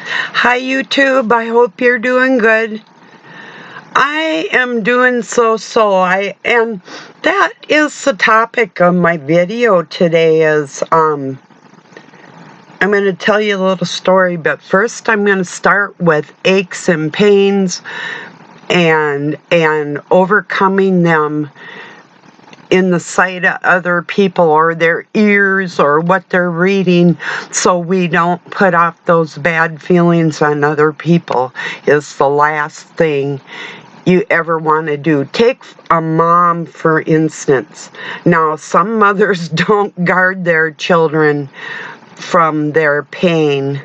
Hi YouTube, I hope you're doing good. I am doing so. And that is the topic of my video today is I'm going to tell you a little story, but first I'm going to start with aches and pains and overcoming them in the sight of other people or their ears or what they're reading, so we don't put off those bad feelings on other people is the last thing you ever want to do. Take a mom, for instance. Now, some mothers don't guard their children from their pain,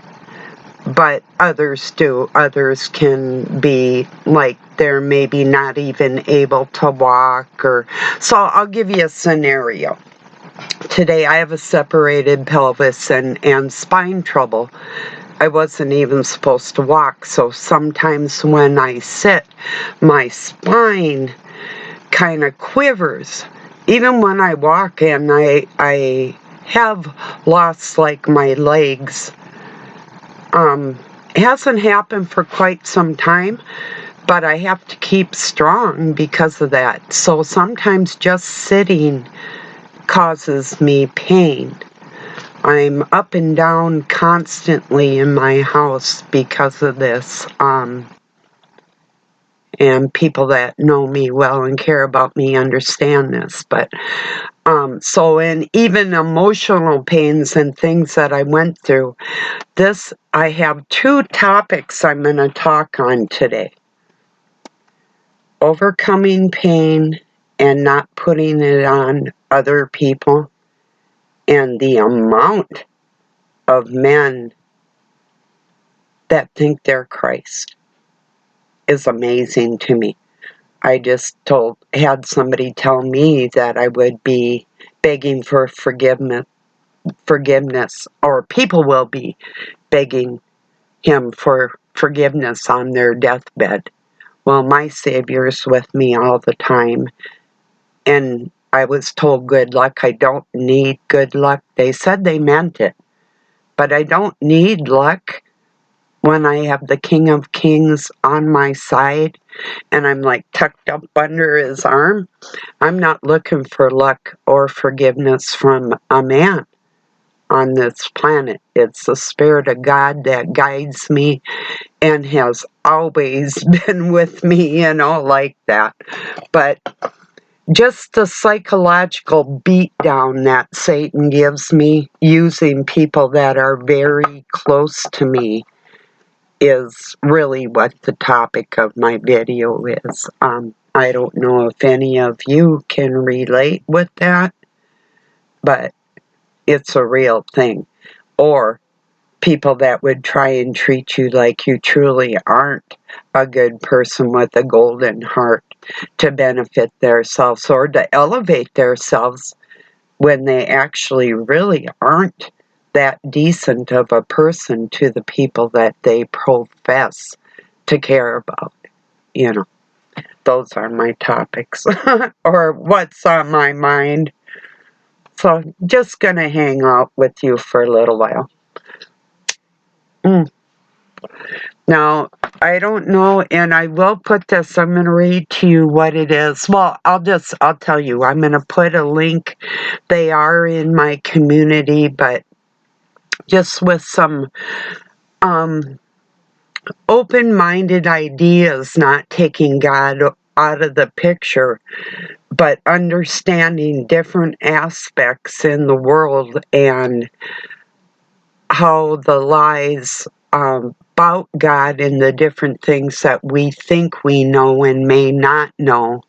but others do. Others can be like they're maybe not even able to walk or so. I'll give you a scenario. Today I have a separated pelvis and spine trouble. I wasn't even supposed to walk, so sometimes when I sit, my spine kind of quivers. Even when I walk, and I have lost like my legs. It hasn't happened for quite some time, but I have to keep strong because of that. So sometimes just sitting causes me pain. I'm up and down constantly in my house because of this. And people that know me well and care about me understand this. But so in even emotional pains and things that I went through, I have two topics I'm going to talk on today. Overcoming pain and not putting it on other people, and the amount of men that think they're Christ is amazing to me. I just had somebody tell me that I would be begging for forgiveness, or people will be begging him for forgiveness on their deathbed. Well, my Savior's with me all the time, and I was told good luck. I don't need good luck. They said they meant it, but I don't need luck when I have the King of Kings on my side and I'm like tucked up under his arm. I'm not looking for luck or forgiveness from a man on this planet. It's the Spirit of God that guides me and has always been with me, like that. But just the psychological beatdown that Satan gives me using people that are very close to me is really what the topic of my video is. I don't know if any of you can relate with that, but it's a real thing. Or people that would try and treat you like you truly aren't a good person with a golden heart to benefit themselves or to elevate themselves when they actually really aren't that decent of a person to the people that they profess to care about. Those are my topics or what's on my mind. So just gonna hang out with you for a little while. Now, I don't know, and I will put this, I'm going to read to you what it is. Well, I'll tell you, I'm going to put a link. They are in my community, but just with some open-minded ideas, not taking God out of the picture, but understanding different aspects in the world and how the lies about God and the different things that we think we know and may not know,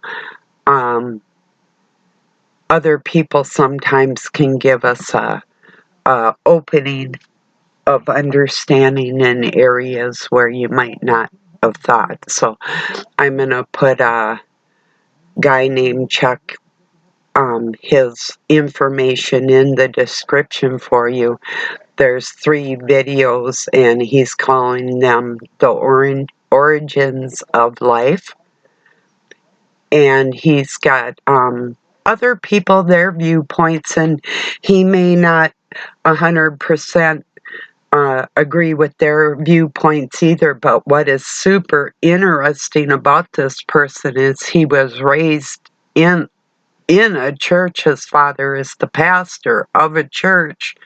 other people sometimes can give us a opening of understanding in areas where you might not have thought. So I'm going to put a guy named Chuck, his information in the description for you. There's 3 videos, and he's calling them the origins of life. And he's got other people, their viewpoints, and he may not 100% agree with their viewpoints either, but what is super interesting about this person is he was raised in a church. His father is the pastor of a church,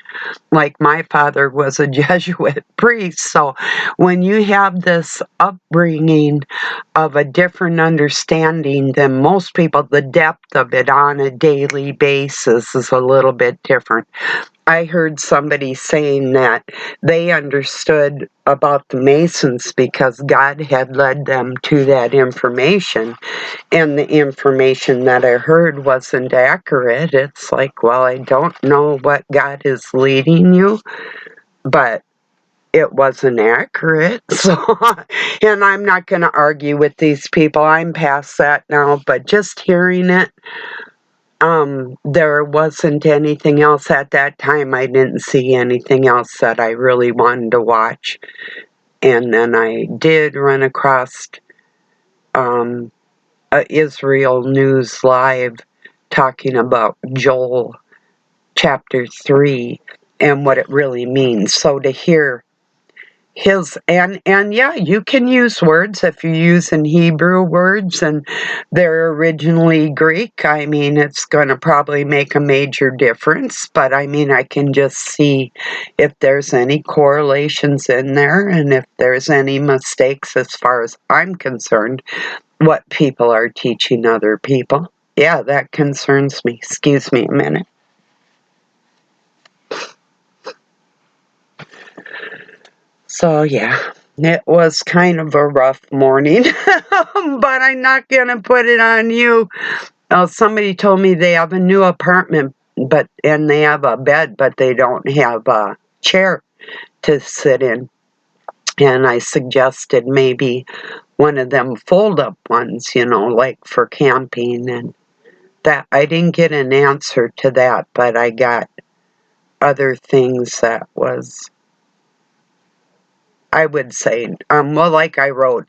like my father was a Jesuit priest. So when you have this upbringing of a different understanding than most people, the depth of it on a daily basis is a little bit different. I heard somebody saying that they understood about the Masons because God had led them to that information, and the information that I heard wasn't accurate. It's like, well, I don't know what God is leading you, but it wasn't accurate. So, and I'm not going to argue with these people. I'm past that now, but just hearing it, there wasn't anything else at that time. I didn't see anything else that I really wanted to watch. And then I did run across Israel News Live talking about Joel chapter 3 and what it really means. So to hear his, and yeah, you can use words if you use in Hebrew words and they're originally Greek. I mean, it's going to probably make a major difference, but I mean, I can just see if there's any correlations in there and if there's any mistakes as far as I'm concerned, what people are teaching other people. Yeah, that concerns me. Excuse me a minute. So, yeah, it was kind of a rough morning, but I'm not going to put it on you. Somebody told me they have a new apartment, and they have a bed, but they don't have a chair to sit in. And I suggested maybe one of them fold-up ones, like for camping, and that I didn't get an answer to that, but I got other things that was, I would say, well, like I wrote,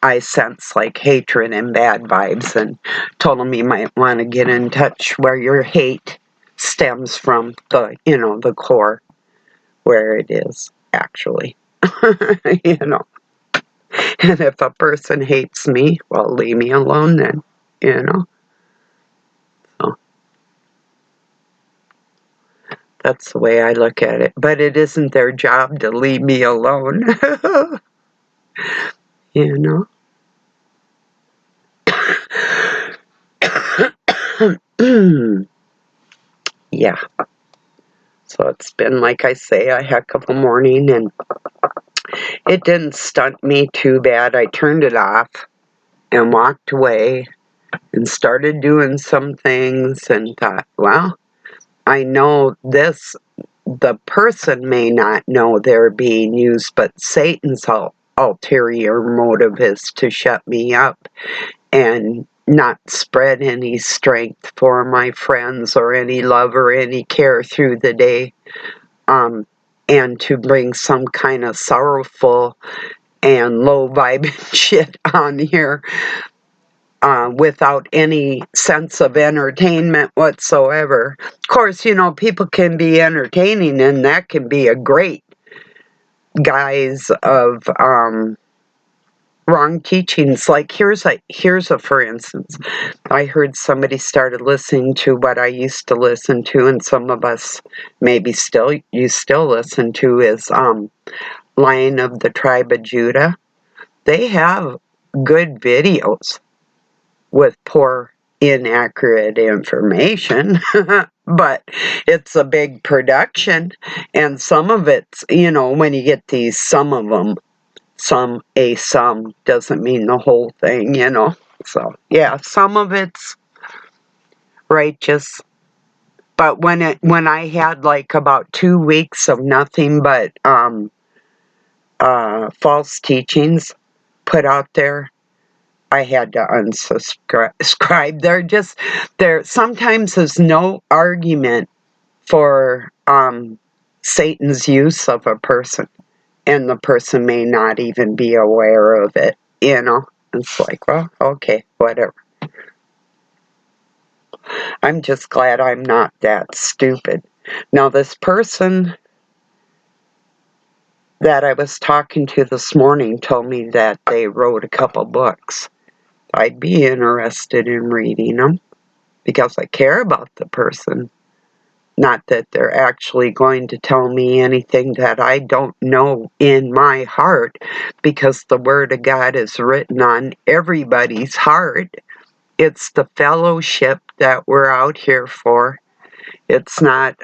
I sense like hatred and bad vibes, and told him you might want to get in touch where your hate stems from, the core, where it is actually, you know. And if a person hates me, well, leave me alone then, So that's the way I look at it. But it isn't their job to leave me alone, you know. Yeah. So it's been, like I say, a heck of a morning, and it didn't stunt me too bad. I turned it off and walked away and started doing some things and thought, well, I know this, the person may not know they're being used, but Satan's ulterior motive is to shut me up and not spread any strength for my friends or any love or any care through the day, and to bring some kind of sorrowful and low vibe shit on here, without any sense of entertainment whatsoever. Of course, people can be entertaining, and that can be a great guise of wrong teachings. Like here's a for instance, I heard somebody started listening to what I used to listen to, and some of us maybe you still listen to, is Lion of the Tribe of Judah. They have good videos with poor, inaccurate information, but it's a big production, and some of it's, when you get these, some of them, some doesn't mean the whole thing, So, yeah, some of it's righteous, but when I had like about 2 weeks of nothing but false teachings put out there, I had to unsubscribe. There sometimes is no argument for Satan's use of a person, and the person may not even be aware of it, It's like, well, okay, whatever. I'm just glad I'm not that stupid. Now, this person that I was talking to this morning told me that they wrote a couple books. I'd be interested in reading them because I care about the person. Not that they're actually going to tell me anything that I don't know in my heart, because the Word of God is written on everybody's heart. It's the fellowship that we're out here for. It's not,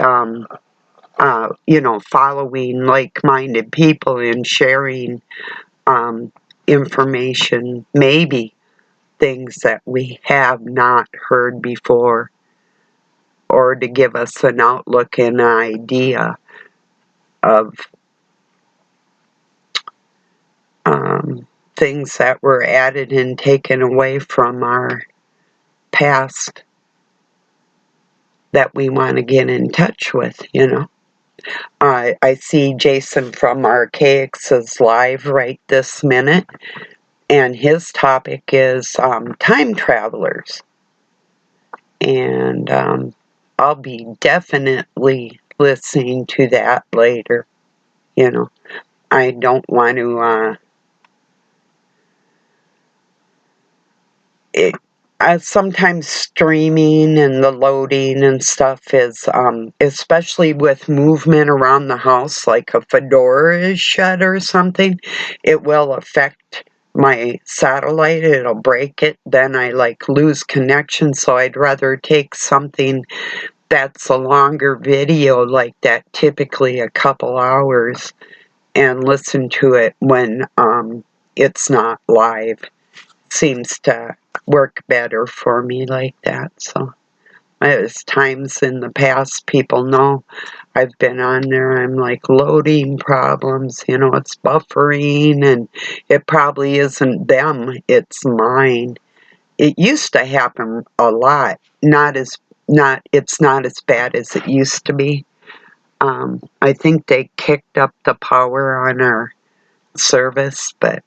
following like-minded people and sharing information, maybe things that we have not heard before, or to give us an outlook and an idea of things that were added and taken away from our past that we want to get in touch with, I see Jason from Archaics is live right this minute, and his topic is time travelers. And I'll be definitely listening to that later. I don't want to sometimes streaming and the loading and stuff is, especially with movement around the house, like if a door is shut or something, it will affect my satellite. It'll break it. Then I lose connection. So I'd rather take something that's a longer video like that, typically a couple hours, and listen to it when it's not live. Seems to work better for me like that. So there's times in the past, people know I've been on there, I'm loading problems, it's buffering, and it probably isn't them, it's mine. It used to happen a lot. It's not as bad as it used to be. I think they kicked up the power on our service, but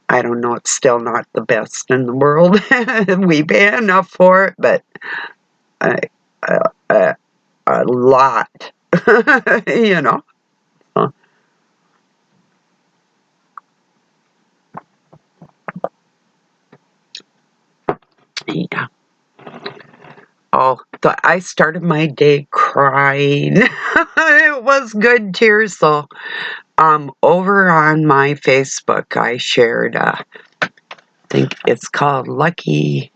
I don't know, it's still not the best in the world. We pay enough for it, but a lot, So, yeah. Oh, I started my day crying. It was good tears, though. Over on my Facebook, I shared, I think it's called Lucky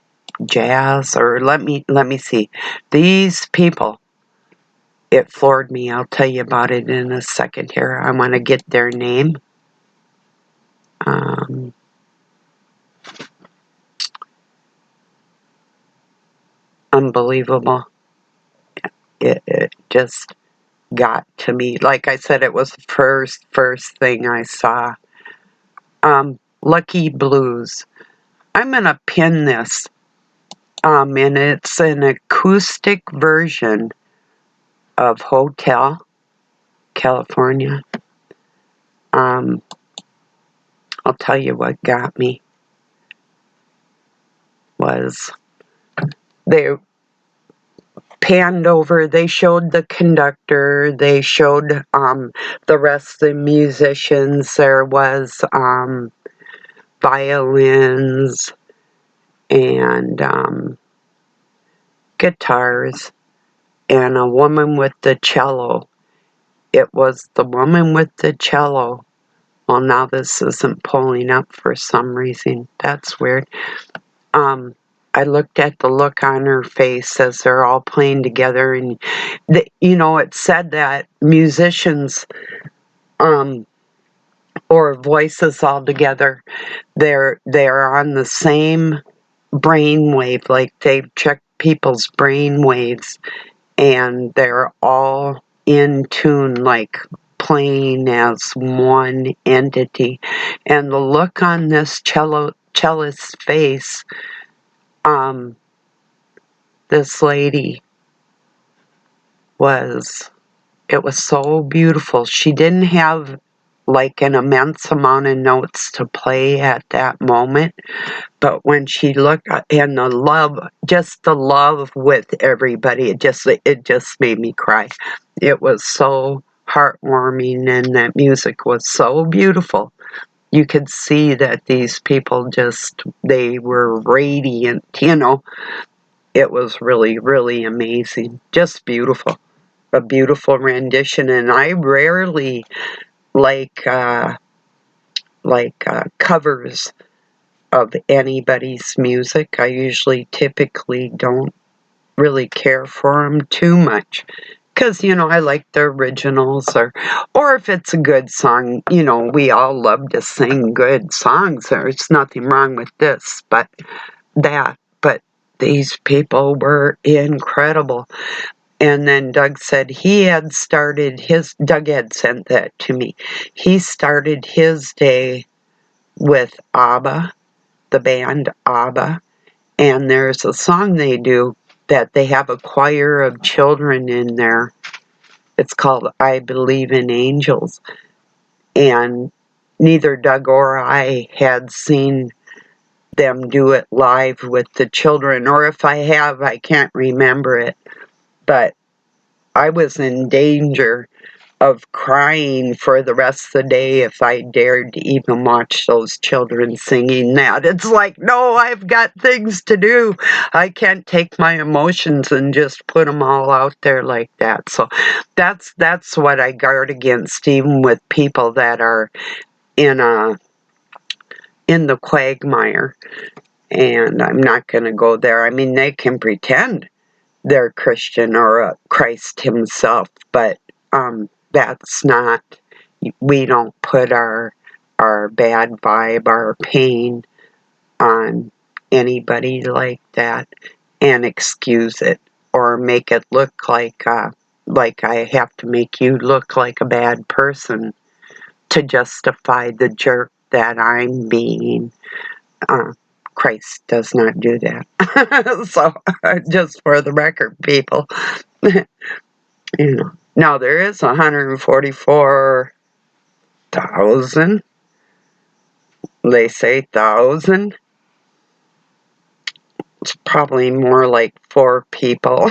Jazz, or let me see. These people, it floored me. I'll tell you about it in a second here. I want to get their name. Unbelievable. It just got to me. Like I said, it was the first thing I saw. Lucky Blues. I'm going to pin this. And it's an acoustic version of Hotel California. I'll tell you what got me was they panned over, they showed the conductor, they showed the rest of the musicians. There was violins and guitars and a woman with the cello. It was the woman with the cello. Well, now this isn't pulling up for some reason. That's weird. I looked at the look on her face as they're all playing together, and it said that musicians or voices all together, they're on the same brainwave, like they've checked people's brain waves, and they're all in tune, like playing as one entity. And the look on this cellist's face, this lady it was so beautiful. She didn't have an immense amount of notes to play at that moment, but when she looked, and the love with everybody, it just made me cry. It was so heartwarming, and that music was so beautiful. You could see that these people they were radiant, It was really, really amazing. Just beautiful. A beautiful rendition, and I rarely like covers of anybody's music. I usually typically don't really care for them too much. Because, I like the originals, or if it's a good song, we all love to sing good songs. There's nothing wrong with this, but these people were incredible. And then Doug said Doug had sent that to me. He started his day with ABBA, the band ABBA, and there's a song they do that they have a choir of children in there. It's called I Believe in Angels. And neither Doug or I had seen them do it live with the children, or if I have, I can't remember it. But I was in danger of crying for the rest of the day if I dared to even watch those children singing that. It's like, no, I've got things to do. I can't take my emotions and just put them all out there like that. So that's what I guard against, even with people that are in the quagmire. And I'm not going to go there. I mean, they can pretend they're Christian or Christ himself, but that's not, we don't put our bad vibe, our pain on anybody like that and excuse it or make it look like I have to make you look like a bad person to justify the jerk that I'm being. Christ does not do that. So, just for the record, people, Now, there is 144,000, they say 1,000. It's probably more like 4 people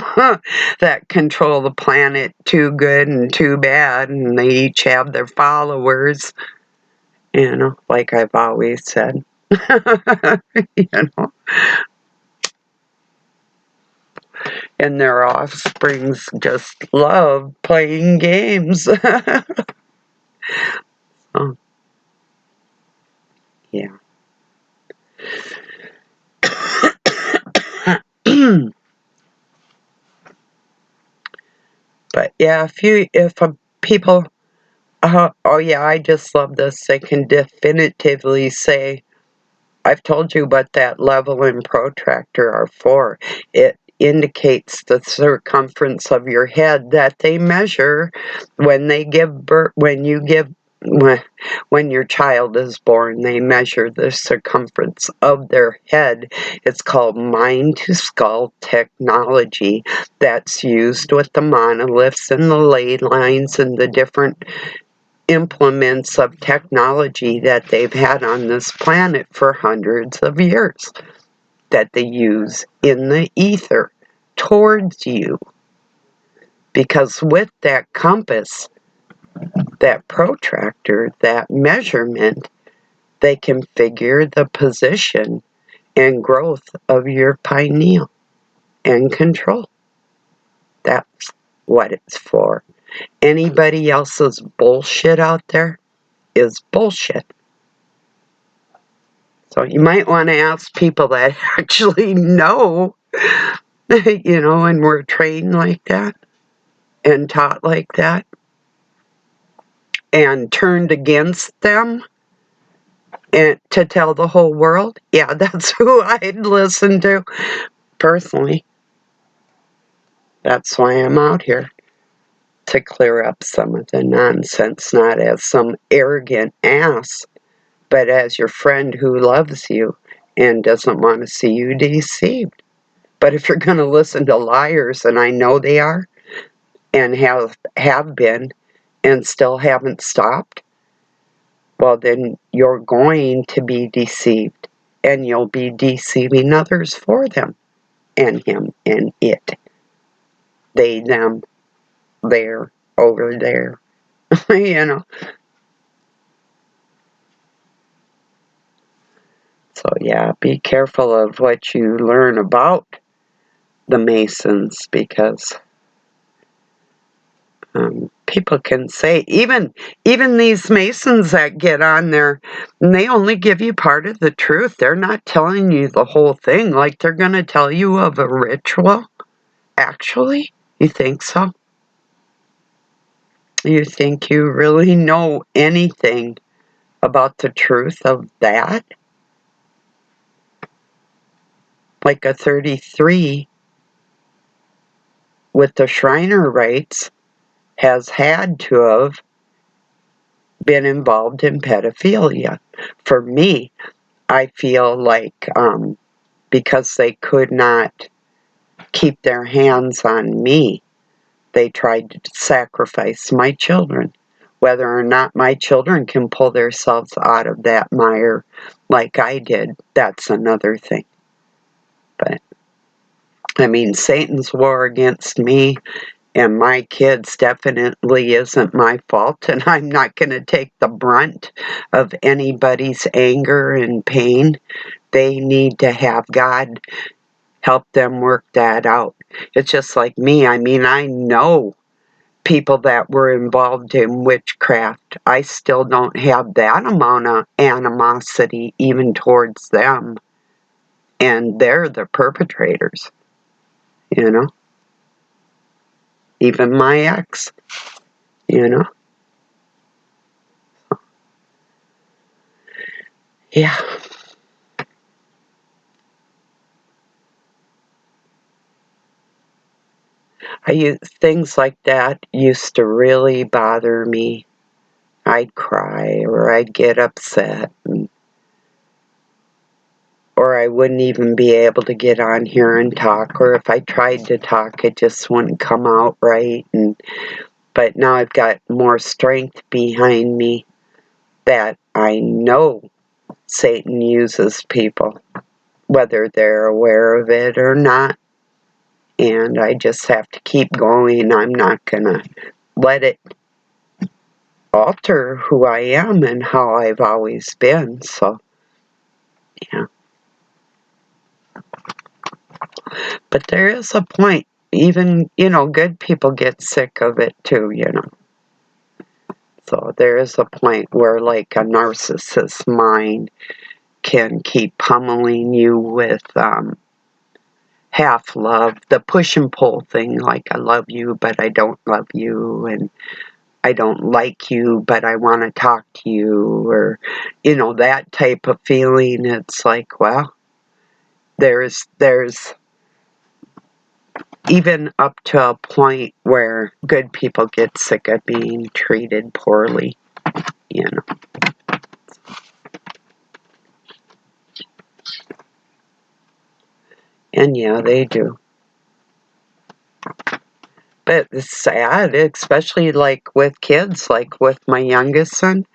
that control the planet too good and too bad, and they each have their followers, like I've always said. And their offsprings just love playing games. Oh, yeah. But yeah, if people, oh yeah, I just love this. They can definitively say, I've told you what that level and protractor are for. It indicates the circumference of your head that they measure when they give birth, when your child is born, they measure the circumference of their head. It's called mind-to-skull technology that's used with the monoliths and the ley lines and the different implements of technology that they've had on this planet for hundreds of years that they use in the ether towards you. Because with that compass, that protractor, that measurement, they can figure the position and growth of your pineal and control. That's what it's for. Anybody else's bullshit out there is bullshit. So you might want to ask people that actually know, and were trained like that and taught like that and turned against them and to tell the whole world. Yeah, that's who I'd listen to personally. That's why I'm out here, to clear up some of the nonsense, not as some arrogant ass, but as your friend who loves you and doesn't want to see you deceived. But if you're going to listen to liars, and I know they are, and have been, and still haven't stopped, well, then you're going to be deceived, and you'll be deceiving others for them, and him, and it. They, them, there, over there, you know. So yeah, be careful of what you learn about the Masons, because people can say, even these Masons that get on there, and they only give you part of the truth. They're not telling you the whole thing. Like, they're going to tell you of a ritual. Actually, you think so? You think you really know anything about the truth of that? Like a 33 with the Shriner rites has had to have been involved in pedophilia. For me, I feel like because they could not keep their hands on me, they tried to sacrifice my children. Whether or not my children can pull themselves out of that mire like I did, that's another thing. But, I mean, Satan's war against me and my kids definitely isn't my fault, and I'm not going to take the brunt of anybody's anger and pain. They need to have God help them work that out. It's just like me. I mean, I know people that were involved in witchcraft. I still don't have that amount of animosity even towards them, and they're the perpetrators, you know? Even my ex, you know? Yeah. Things like that used to really bother me. I'd cry, or I'd get upset, or I wouldn't even be able to get on here and talk, or if I tried to talk, it just wouldn't come out right. But now I've got more strength behind me that I know Satan uses people, whether they're aware of it or not. And I just have to keep going. I'm not going to let it alter who I am and how I've always been. So, yeah. But there is a point. Even, good people get sick of it too, So there is a point where, like, a narcissist's mind can keep pummeling you with half love, the push and pull thing, like, I love you, but I don't love you, and I don't like you, but I want to talk to you, or, that type of feeling. It's like, well, there's even up to a point where good people get sick of being treated poorly, And yeah, they do. But it's sad, especially like with kids, like with my youngest son.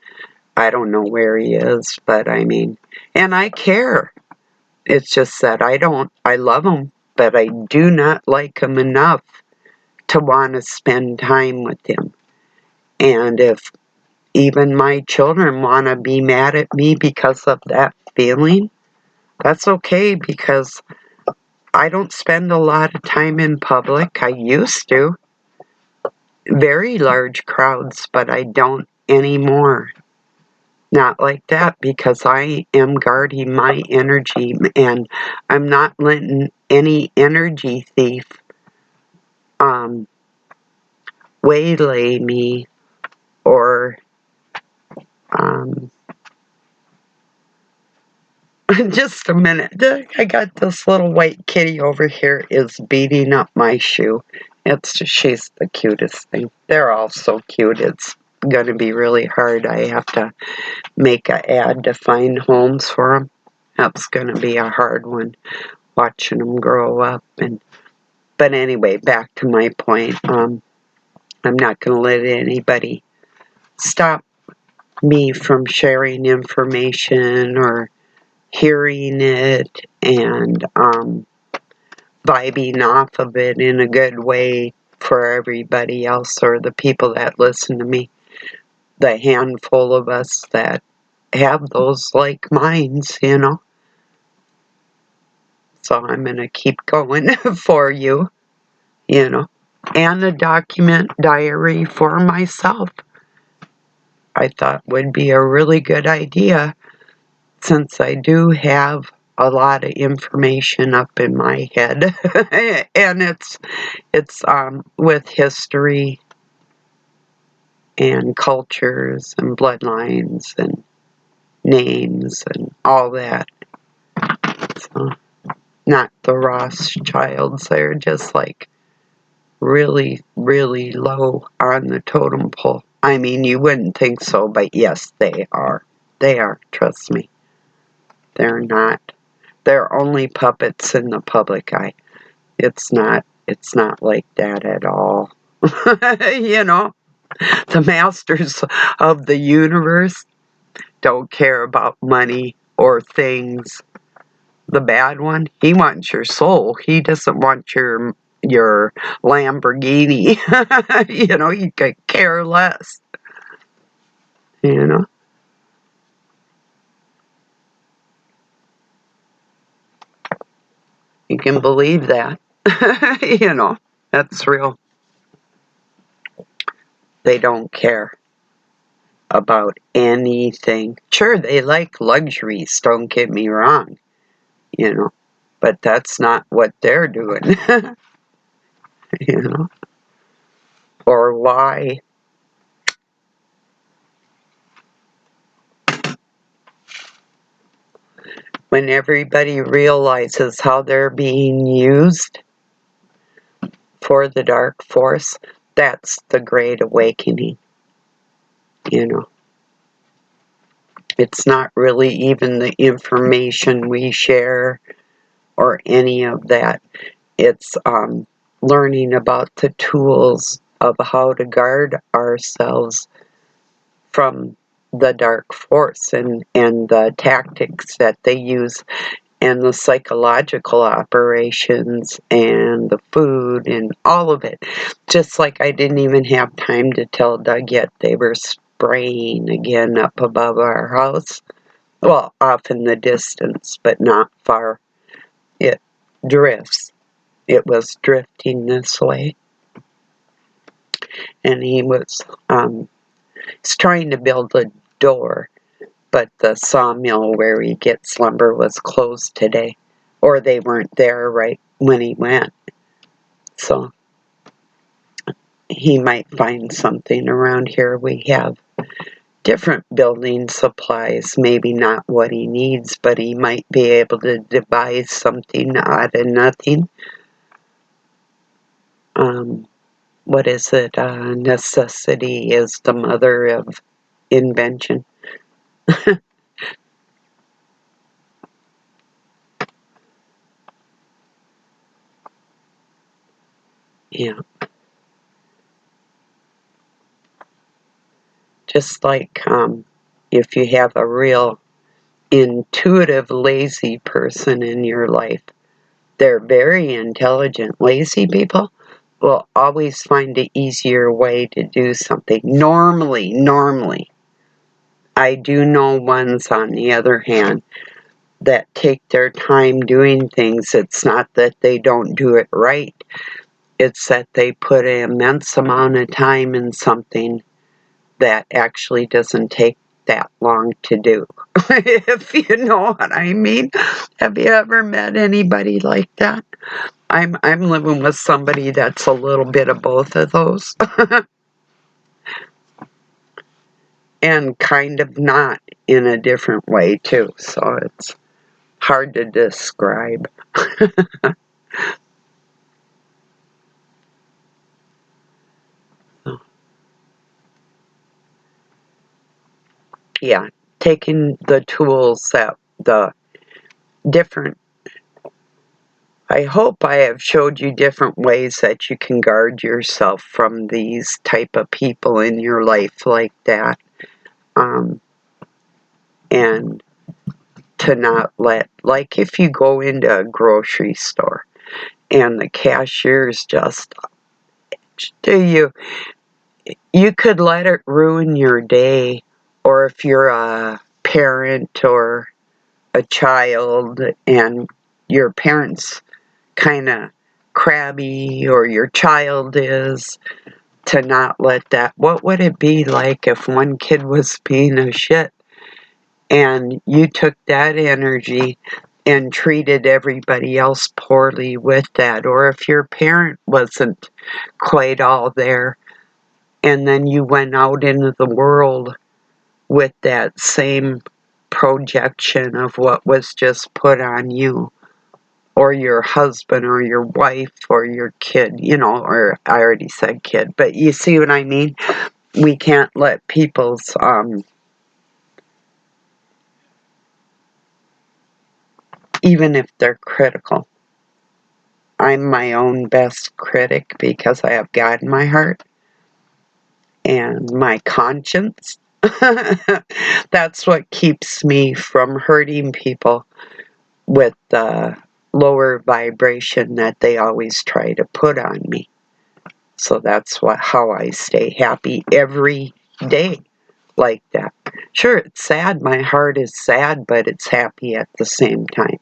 I don't know where he is, but I mean, and I care. It's just that I love him, but I do not like him enough to want to spend time with him. And if even my children want to be mad at me because of that feeling, that's okay, because I don't spend a lot of time in public. I used to. Very large crowds, but I don't anymore. Not like that, because I am guarding my energy, and I'm not letting any energy thief waylay me, or just a minute. I got this little white kitty over here is beating up my shoe. She's the cutest thing. They're all so cute. It's going to be really hard. I have to make an ad to find homes for them. That's going to be a hard one, watching them grow up. But anyway, back to my point. I'm not going to let anybody stop me from sharing information or hearing it and vibing off of it in a good way for everybody else, or the people that listen to me. the handful of us that have those like minds, you know. So I'm going to keep going for you, you know. And a document diary for myself, I thought would be a really good idea, since I do have a lot of information up in my head. And it's with history and cultures and bloodlines and names and all that. So, not the Rothschilds, they're just like really, really low on the totem pole. I mean, you wouldn't think so, but yes, they are. They are, trust me. They're not. They're only puppets in the public eye. It's not like that at all. You know, the masters of the universe don't care about money or things. The bad one, he wants your soul. He doesn't want your Lamborghini. You know, he could care less. You know? You can believe that. You know, that's real. They don't care about anything. Sure, they like luxuries, don't get me wrong, you know, but that's not what they're doing, you know, or why. When everybody realizes how they're being used for the dark force, that's the great awakening, you know. It's not really even the information we share or any of that. It's learning about the tools of how to guard ourselves from the dark force, and the tactics that they use, and the psychological operations and the food and all of it. Just like I didn't even have time to tell Doug yet, they were spraying again up above our house. Well, off in the distance, but not far. It drifts. It was drifting this way. And he was he's trying to build a door, but the sawmill where he gets lumber was closed today, or they weren't there right when he went. So he might find something around here. We have different building supplies, maybe not what he needs, but he might be able to devise something out of nothing. What is it? Necessity is the mother of invention. Yeah. Just like if you have a real intuitive, lazy person in your life, they're very intelligent. Lazy people will always find an easier way to do something. Normally. I do know ones, on the other hand, that take their time doing things. It's not that they don't do it right. It's that they put an immense amount of time in something that actually doesn't take that long to do. If you know what I mean. Have you ever met anybody like that? I'm living with somebody that's a little bit of both of those. And kind of not, in a different way too. So it's hard to describe. Yeah, taking the tools that the different, I hope I have showed you different ways that you can guard yourself from these type of people in your life like that. And to not let, like if you go into a grocery store and the cashier's just, do you, you could let it ruin your day, or if you're a parent or a child and your parents kind of crabby, or your child is, to not let that. What would it be like if one kid was being a shit and you took that energy and treated everybody else poorly with that? Or if your parent wasn't quite all there and then you went out into the world with that same projection of what was just put on you, or your husband or your wife or your kid, or I already said kid, but you see what I mean? We can't let people's, even if they're critical. I'm my own best critic because I have God in my heart and my conscience. That's what keeps me from hurting people with the lower vibration that they always try to put on me. So that's how I stay happy every day like that. Sure, it's sad. My heart is sad, but it's happy at the same time.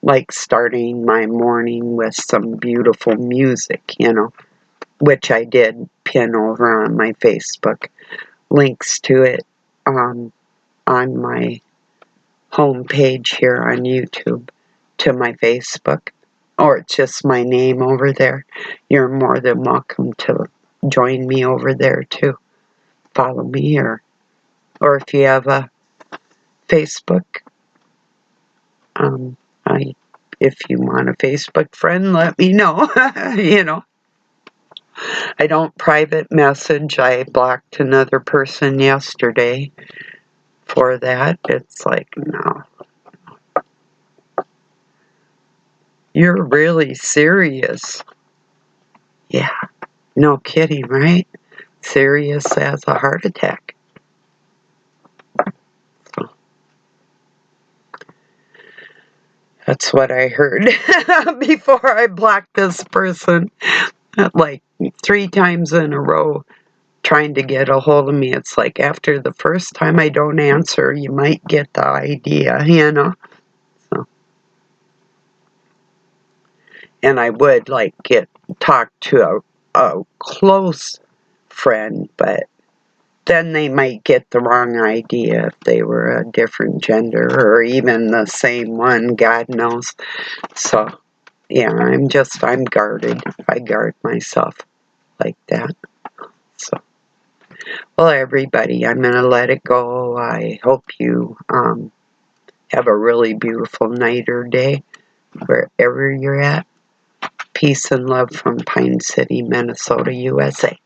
Like starting my morning with some beautiful music, which I did pin over on my Facebook. Links to it on my homepage here on YouTube to my Facebook, or it's just my name over there. You're more than welcome to join me over there too. Follow me, or if you have a Facebook, if you want a Facebook friend, let me know. I don't private message. I blocked another person yesterday for that. It's like, no. You're really serious. Yeah, no kidding, right? Serious as a heart attack. So, that's what I heard before I blocked this person. Like 3 times in a row trying to get a hold of me. It's like after the first time I don't answer, you might get the idea, So, and I would talk to a close friend, but then they might get the wrong idea if they were a different gender or even the same one, God knows. So, yeah, I'm guarded. I guard myself like that. So, well, everybody, I'm going to let it go. I hope you have a really beautiful night or day wherever you're at. Peace and love from Pine City, Minnesota, USA.